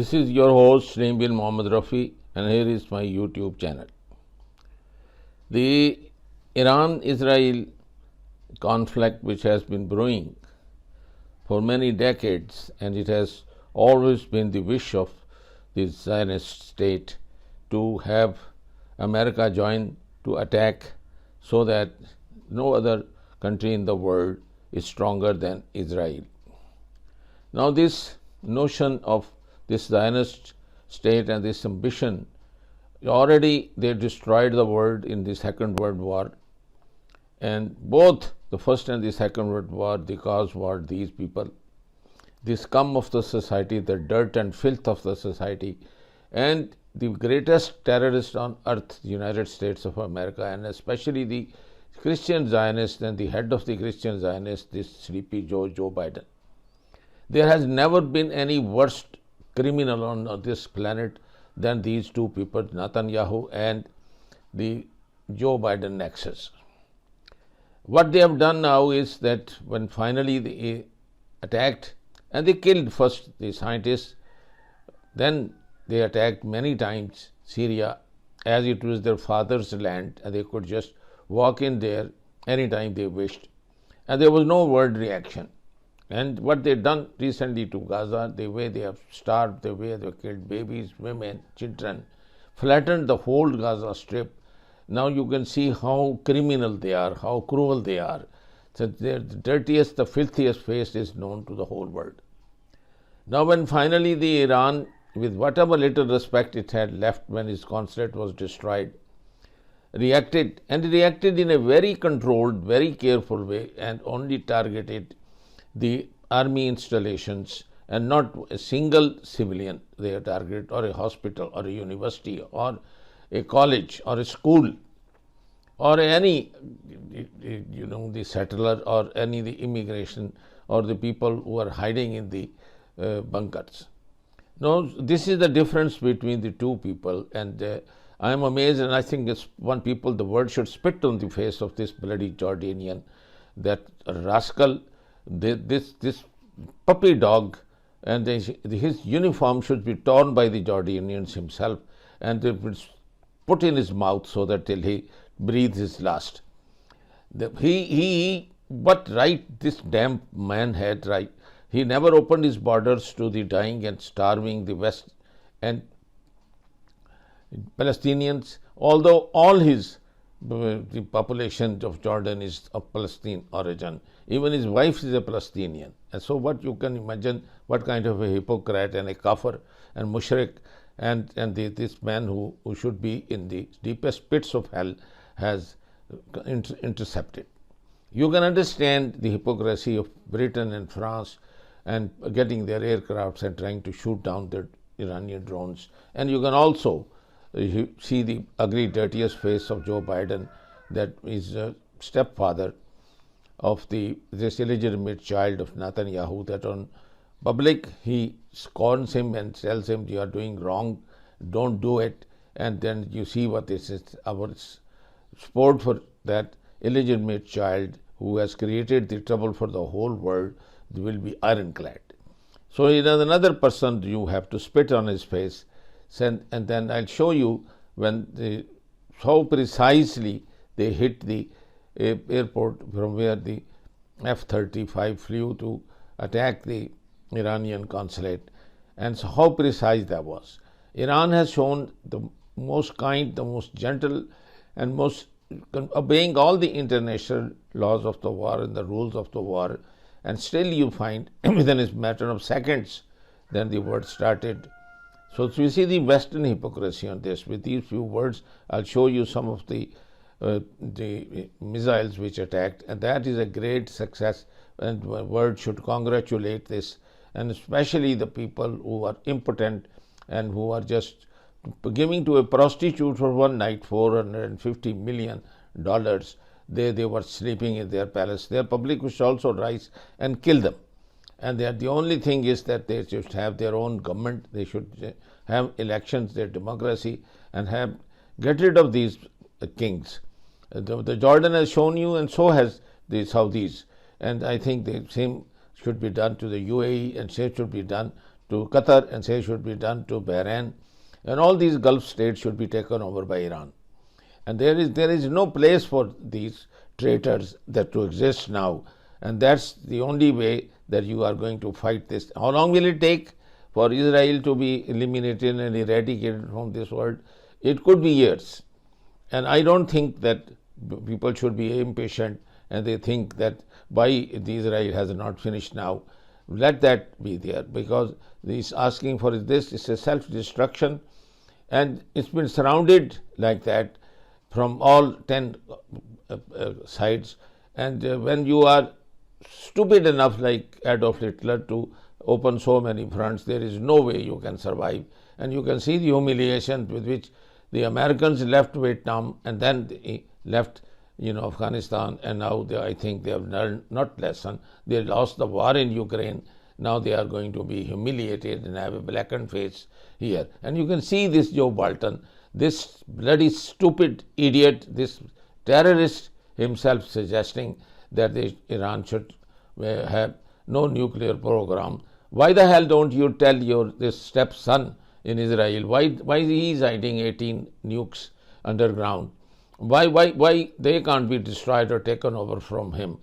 This is your host Naeem bin Mohammad Rafi, and here is my YouTube channel. The Iran-Israel conflict, which has been brewing for many decades, and it has always been the wish of the Zionist state to have America join to attack, so that no other country in the world is stronger than Israel. Now, this notion of this Zionist state and this ambition, already they destroyed the world in the Second World War, and both the First and the Second World War, the cause were these people, the scum of the society, the dirt and filth of the society, and the greatest terrorist on earth, the United States of America, and especially the Christian Zionists and the head of the Christian Zionists, this sleepy Joe Biden. There has never been any worse criminal on this planet than these two people, Netanyahu and the Joe Biden nexus. What they have done now is that when finally they attacked, and they killed first the scientists, then they attacked many times Syria as it was their father's land, and they could just walk in there anytime they wished, and there was no word reaction. And what they've done recently to Gaza, the way they have starved, the way they have killed babies, women, children, flattened the whole Gaza Strip. Now you can see how criminal they are, how cruel they are. So the dirtiest, the filthiest face is known to the whole world. Now when finally the Iran, with whatever little respect it had left when its consulate was destroyed, reacted, and reacted in a very controlled, very careful way, and only targeted the army installations and not a single civilian they have targeted, or a hospital or a university or a college or a school or any the settler or any the immigration or the people who are hiding in the bunkers. Now this is the difference between the two people, and I am amazed, and I think it's one people the world should spit on the face of this bloody Jordanian, that rascal, this puppy dog, and his uniform should be torn by the Jordanians himself, and they would put in his mouth so that till he breathes his last. What right this damn man had, right? He never opened his borders to the dying and starving the West and Palestinians, although all the population of Jordan is of Palestinian origin. Even his wife is a Palestinian. And so what you can imagine what kind of a hypocrite and a kafir and mushrik and this man who should be in the deepest pits of hell has intercepted. You can understand the hypocrisy of Britain and France and getting their aircrafts and trying to shoot down the Iranian drones. And you can also see the ugly, dirtiest face of Joe Biden, that is a stepfather of this illegitimate child of Netanyahu, that on public he scorns him and tells him, you are doing wrong, don't do it. And then you see what this is, our support for that illegitimate child who has created the trouble for the whole world will be ironclad. So another person you have to spit on his face. And then I'll show you how precisely they hit the airport from where the F-35 flew to attack the Iranian consulate, and so how precise that was. Iran has shown the most kind, the most gentle, and most obeying all the international laws of the war and the rules of the war, and still you find within a matter of seconds then the war started. So you see the Western hypocrisy on this. With these few words, I'll show you some of the missiles which attacked, and that is a great success, and the world should congratulate this, and especially the people who are impotent and who are just giving to a prostitute for one night $450 million. They were sleeping in their palace. Their public should also rise and kill them. And the only thing is that they should have their own government, they should have elections, their democracy, and get rid of these kings. The Jordan has shown you, and so has the Saudis. And I think the same should be done to the UAE, and same should be done to Qatar and same should be done to Bahrain, and all these Gulf states should be taken over by Iran. And there is no place for these traitors that to exist now, and that's the only way that you are going to fight this. How long will it take for Israel to be eliminated and eradicated from this world? It could be years, and I don't think that people should be impatient and they think that why the Israel has not finished now. Let that be there, because this asking for this is a self-destruction, and it's been surrounded like that from all 10 sides. And when you are stupid enough like Adolf Hitler to open so many fronts, there is no way you can survive. And you can see the humiliation with which the Americans left Vietnam and then they left Afghanistan, and now I think they have learned not lesson. They lost the war in Ukraine. Now they are going to be humiliated and have a blackened face here. And you can see this Joe Bolton, this bloody stupid idiot, this terrorist himself suggesting that Iran should have no nuclear program. Why the hell don't you tell this stepson in Israel? Why he is hiding 18 nukes underground? Why they can't be destroyed or taken over from him?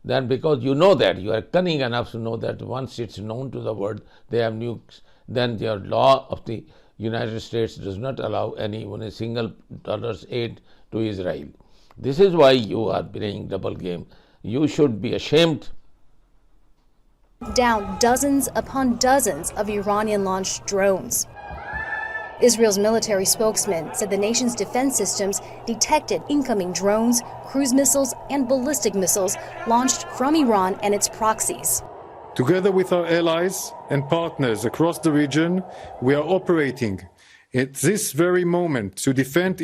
Then because you know that, you are cunning enough to know that once it's known to the world they have nukes, then the law of the United States does not allow even a single dollar's aid to Israel. This is why you are playing double game. You should be ashamed. Down dozens upon dozens of Iranian-launched drones. Israel's military spokesman said the nation's defense systems detected incoming drones, cruise missiles, and ballistic missiles launched from Iran and its proxies. Together with our allies and partners across the region, we are operating at this very moment to defend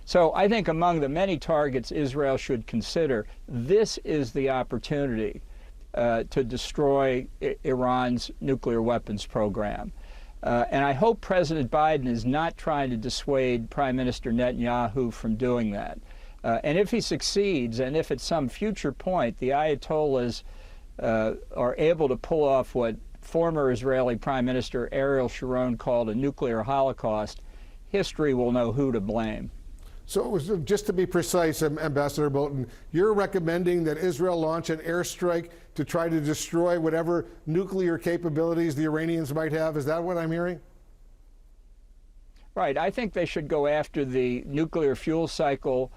So I think among the many targets Israel should consider, this is the opportunity to destroy Iran's nuclear weapons program. And I hope President Biden is not trying to dissuade Prime Minister Netanyahu from doing that. And if he succeeds, and if at some future point the Ayatollahs are able to pull off what former Israeli Prime Minister Ariel Sharon called a nuclear holocaust, history will know who to blame. So just to be precise, Ambassador Bolton, you're recommending that Israel launch an airstrike to try to destroy whatever nuclear capabilities the Iranians might have? Is that what I'm hearing? Right. I think they should go after the nuclear fuel cycle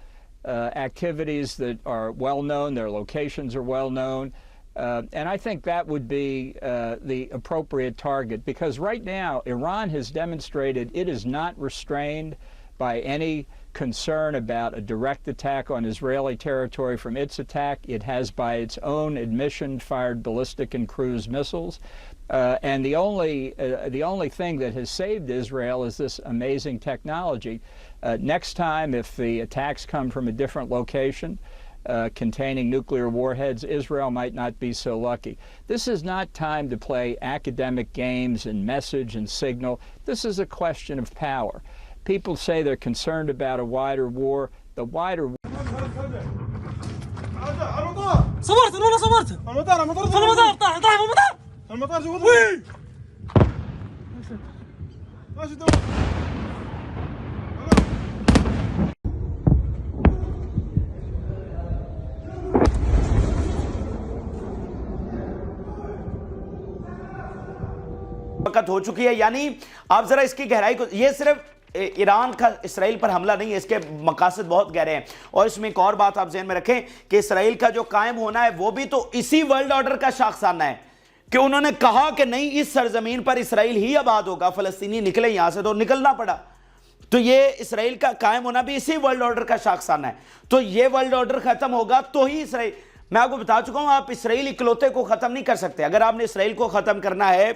activities that are well known. Their locations are well known. And I think that would be the appropriate target, because right now Iran has demonstrated it is not restrained by any concern about a direct attack on Israeli territory from its attack. It has, by its own admission, fired ballistic and cruise missiles. And the only thing that has saved Israel is this amazing technology. Next time, if the attacks come from a different location containing nuclear warheads, Israel might not be so lucky. This is not time to play academic games and message and signal. This is a question of power. People say they're concerned about a wider war. The wider صورت انا والله صورت المطار في المطار طاح في المطار جوا وي ماشي دور वक्त हो चुकी है। यानी आप जरा इसकी गहराई को, ये सिर्फ ईरान का इसराइल पर हमला नहीं है, इसके मकासद बहुत गहरे हैं। और इसमें एक और बात आप ज़हन में रखें कि इसराइल का जो कायम होना है वो भी तो इसी वर्ल्ड ऑर्डर का शाखसाना है कि उन्होंने कहा कि नहीं, इस सरजमीन पर इसराइल ही आबाद होगा, फलस्तीनी निकले यहां से, तो निकलना पड़ा। तो ये इसराइल का कायम होना भी इसी वर्ल्ड ऑर्डर का शाखसाना है। तो ये वर्ल्ड ऑर्डर खत्म होगा तो ही इसराइल, मैं आपको बता चुका हूं, आप इसराइल इकलौते को खत्म नहीं कर सकते। अगर आपने इसराइल को खत्म करना है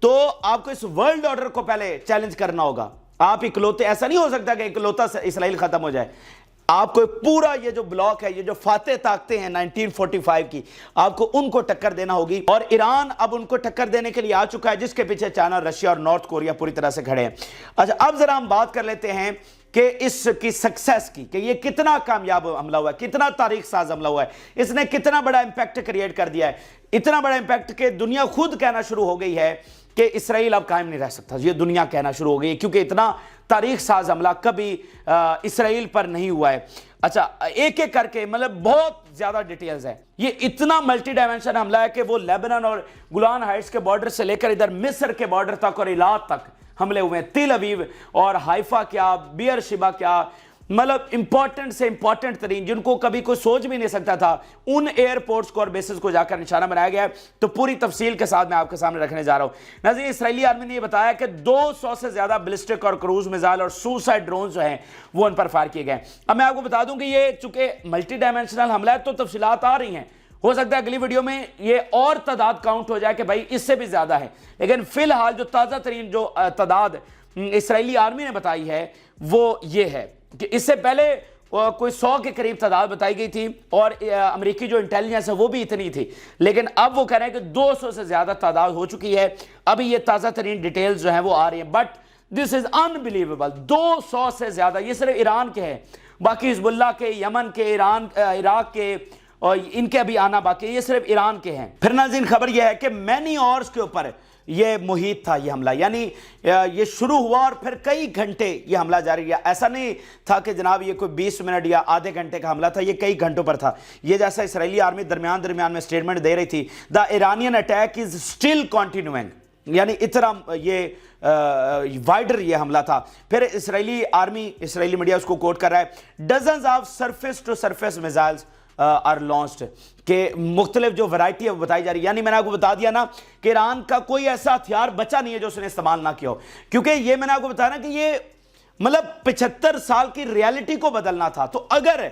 तो आपको इस वर्ल्ड ऑर्डर को पहले चैलेंज करना होगा। आप इकलौते, ऐसा नहीं हो सकता कि इकलौता इसराइल खत्म हो जाए। आपको पूरा ये जो ब्लॉक है, ये जो फातेह ताकतें हैं 1945 की, आपको उनको टक्कर देना होगी। और ईरान अब उनको टक्कर देने के लिए आ चुका है, जिसके पीछे चाइना, रशिया और नॉर्थ कोरिया पूरी तरह से खड़े हैं। अच्छा, अब जरा हम बात कर लेते हैं कि इसकी सक्सेस की, कि ये कितना कामयाब हमला हुआ है, कितना तारीख साज हमला हुआ है, इसने कितना बड़ा इंपैक्ट क्रिएट कर दिया है। इतना बड़ा इंपैक्ट कि दुनिया खुद कहना शुरू हो गई है कि इसराइल अब कायम नहीं रह सकता। ये दुनिया कहना शुरू हो गई, क्योंकि इतना तारीख साज हमला कभी इसराइल पर नहीं हुआ है। अच्छा, एक एक करके, मतलब बहुत ज्यादा डिटेल्स है। ये इतना मल्टी डायमेंशन हमला है कि वो लेबनान और गोलान हाइट्स के बॉर्डर से लेकर इधर मिस्र के बॉर्डर तक और इलाक तक हमले हुए हैं। तिल अवीव और हाइफा क्या, बियर शिबा क्या, मतलब इंपॉर्टेंट से इंपॉर्टेंट तरीन, जिनको कभी कोई सोच भी नहीं सकता था, उन एयरपोर्ट्स को और बेसिस को जाकर निशाना बनाया गया है। तो पूरी तफसील के साथ मैं आपके सामने रखने जा रहा हूं। नाज़रीन, इस्राएली आर्मी ने यह बताया कि 200 से ज्यादा बैलिस्टिक और क्रूज मिसाइल और सुसाइड ड्रोन जो हैं वो उन पर फायर किए गए। अब मैं आपको बता दूं कि ये चूंकि मल्टी डायमेंशनल हमला है तो तफसीलात आ रही हैं। हो सकता है अगली वीडियो में ये और तादाद काउंट हो जाए कि भाई इससे भी ज्यादा है, लेकिन फिलहाल जो ताज़ा तरीन जो तादाद इसराइली आर्मी ने बताई है वो ये है कि इससे पहले कोई 100 के करीब तादाद बताई गई थी और अमेरिकी जो इंटेलिजेंस है वो भी इतनी थी, लेकिन अब वो कह रहे हैं कि 200 से ज्यादा तादाद हो चुकी है। अभी ये ताज़ा तरीन डिटेल्स जो है वो आ रही हैं, बट दिस इज अनबिलीवेबल। 200 से ज्यादा, ये सिर्फ ईरान के हैं, बाकी हिजबुल्लाह के, यमन के, ईरान, इराक के और इनके अभी आना बाकी, ये सिर्फ ईरान के हैं। फिर नाज़रीन, खबर यह है कि मैनी आवर्स के ऊपर ये मुहित था ये हमला, यानी ये शुरू हुआ और फिर कई घंटे ये हमला जारी रहा। ऐसा नहीं था कि जनाब ये कोई 20 मिनट या आधे घंटे का हमला था, ये कई घंटों पर था। ये जैसा इसराइली आर्मी दरमियान में स्टेटमेंट दे रही थी, the Iranian attack is still continuing, यानी इतना ये वाइडर ये हमला था। फिर इसराइली आर्मी, इसराइली मीडिया उसको कोट कर रहा है, dozens of surface to surface missiles are launched, के मुख्तलिफ जो वैरायटी है वो बताई जा रही है। यानी मैंने आपको बता दिया ना कि ईरान का कोई ऐसा हथियार बचा नहीं है जो उसने इस्तेमाल ना किया हो, क्योंकि ये मैंने आपको बताया ना कि ये मतलब 75 साल की रियलिटी को बदलना था। तो अगर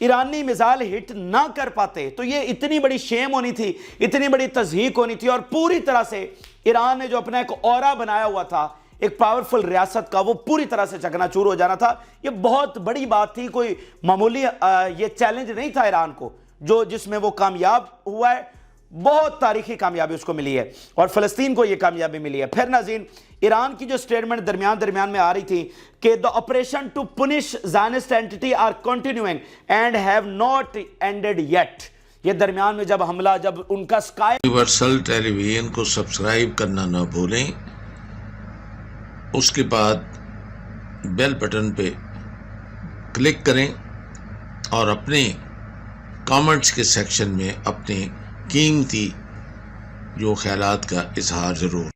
ईरानी मिसाइल हिट ना कर पाते तो ये इतनी बड़ी शेम होनी थी, इतनी बड़ी तज़हीक होनी थी, और पूरी तरह से ईरान ने जो अपना एक ऑरा बनाया हुआ था एक पावरफुल रियासत का वो पूरी तरह से चकनाचूर हो जाना था। ये बहुत बड़ी बात थी, कोई मामूली ये चैलेंज नहीं था ईरान को, जो जिसमें वो कामयाब हुआ है। बहुत तारीखी कामयाबी उसको मिली है और फ़लस्तीन को ये कामयाबी मिली है। फिर नाज़रीन, ईरान की जो स्टेटमेंट दरमियान में आ रही थी कि the operation to punish Zionist entity are continuing and have not ended yet. ये दरमियान में जब हमला, जब उनका स्काई यूनिवर्सल टेलीविजन को सब्सक्राइब करना ना भूलें, उसके बाद बेल बटन पे क्लिक करें और अपने कमेंट्स के सेक्शन में अपने कीमती जो ख्यालात का इजहार ज़रूर